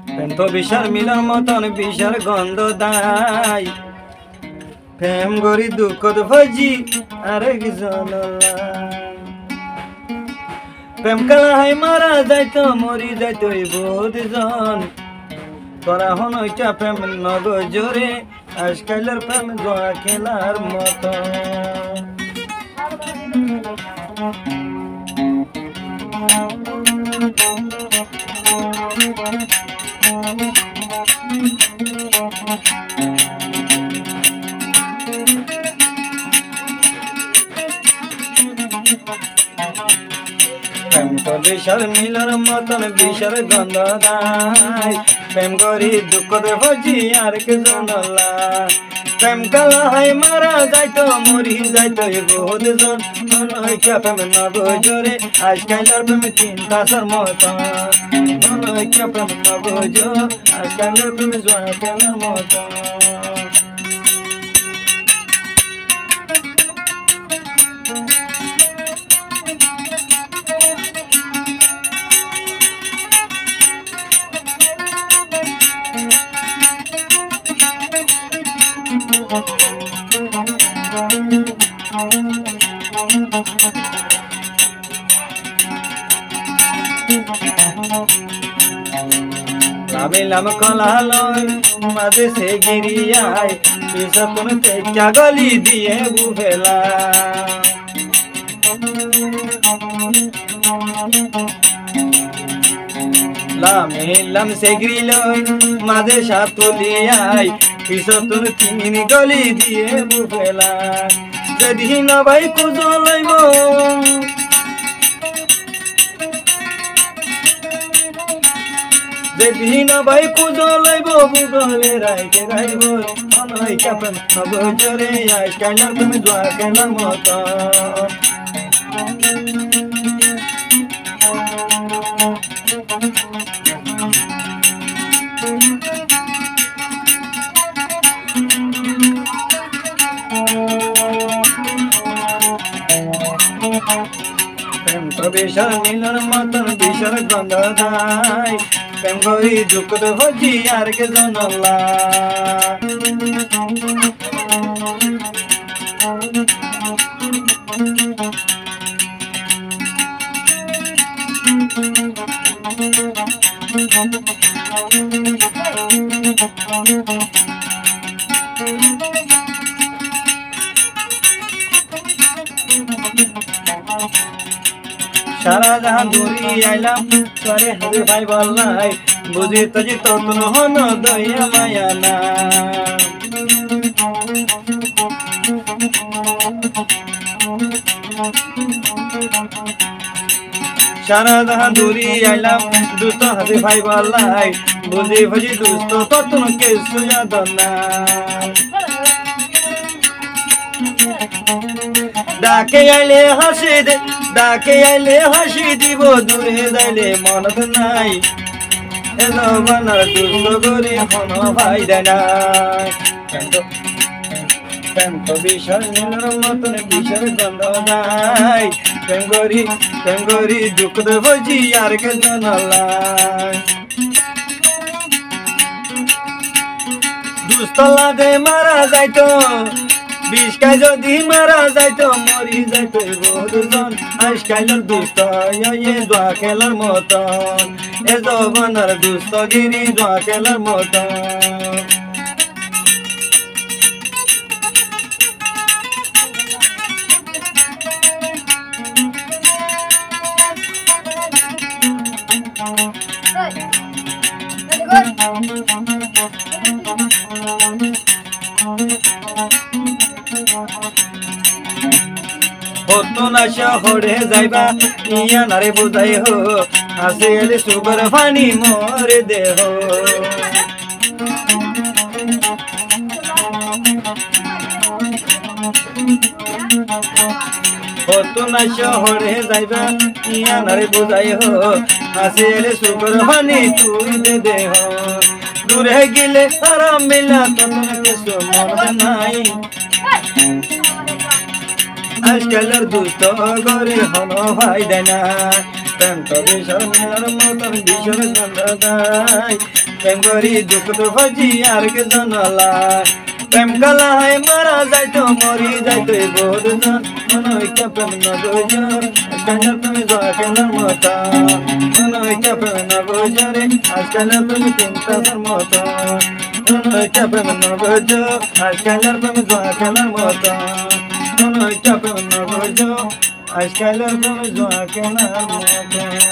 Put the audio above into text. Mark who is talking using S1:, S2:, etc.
S1: প্রেম তো বিষার মিলার মতন বিষার গন্ধ দাই প্রেম গরি দুঃখত ভজি আরেক জনলাই প্রেম কালা হাই মারা যাইতো মরি যাইতো বহুত জন তোরা হন ওইটা প্রেম নগ জোরে আজকালের প্রেম জোয়া খেলার মতো প্রেম তো বিষার মিলার মতন বিষার গন্ধ দাই প্রেম করি দুঃখ ভজি আর কে জানলা প্রেম কালা হাই মারা যাইতো মরি যাইতো বহুত জন নয়কা প্রেম নগ জোরে আজকালের প্রেম চিন্তার মতো নয়কা প্রেম নগ জোর আজকালের প্রেম জোয়া খেলার মতো নামিলাম কলালয় মাঝে সে গিরিয়ায় পিছন থেকে গলি দিয়ে বুফেলা নামিলাম সে গিরিলয় মাঝে সাতুলিয়ায় পিছন তিন গলি দিয়ে বুফেলা যেদিন ভাই কুজো লইব যেদিন ভাই কুজো লইব বুগলে রাইকে গাইব অনয়কা প্রেম নগ জোরে আজকালের প্রেম জোয়া খেলার মতো প্রেম তো বিষার মিলন মতন বিষার গন্ধ দাই প্রেম করি দুঃখ ভজি আর কে জানলা সারা জাহান দূরি আইলাম তোরে হাজে ভাই বললাই বুঝি তজি ততন হন দয়া মায়া না সারা জাহান দূরি আইলাম দুস্থ হাজে ভাই বললাই বুঝি ভজি দুস্থ ততন কে সুজা দনা ডাকে আইলে হাসি দে ডাকে আইলে হাসি দিব দূরে যাইলে মনত নাই এলো বানার দুষ্ট করে হন ভাই দেয় নাই প্রেম তো বিষার নীলের মতন বিষার গন্ধ নাই প্রেম করি দুঃখ ভজি আর কে জানলাই দুস্থ লাগে মারা যাইতো বিষকায় যদি মারা যাইতো মরি যাইতো বহুজন আজকালের দুষ্ট জোয়া খেলার মতন এ জবানার দুষ্ট গিরি জোয়া খেলার মতন হতো না শহরে যাইবা ইয়া নারে বুঝাই হো আসে এলে সুগর ফানি মরে দেহ হতো না শহরে যাইবা ইয়া নারে বুঝাই হো আসে এলে সুগর ফানি তুই দে দেহ দূরে গেলে আরাম মিলা তোর কিছু মনে নাই আজকালের দুষ্ট করে হন ভাই দেয় না প্রেম তো বিষর মিলার মতন বিষর গন্ধ দেয় প্রেম করি দুঃখ তো ভাজি আর কে জানালাই প্রেম কালাই মারা যাইতো মরি যাইতো বহুত জন মনোইকা প্রেম নগজ আজকাল তুমি জোয়াকেলার মতো মনোইকা প্রেম নগজ রে আজকাল তুমি চিন্তার মতো মনোইকা প্রেম নগজ আজকাল তুমি জোয়াকেলার মতো মনোইকা প্রেম নগজ আজকাল তুমি জোয়াকেলার মতো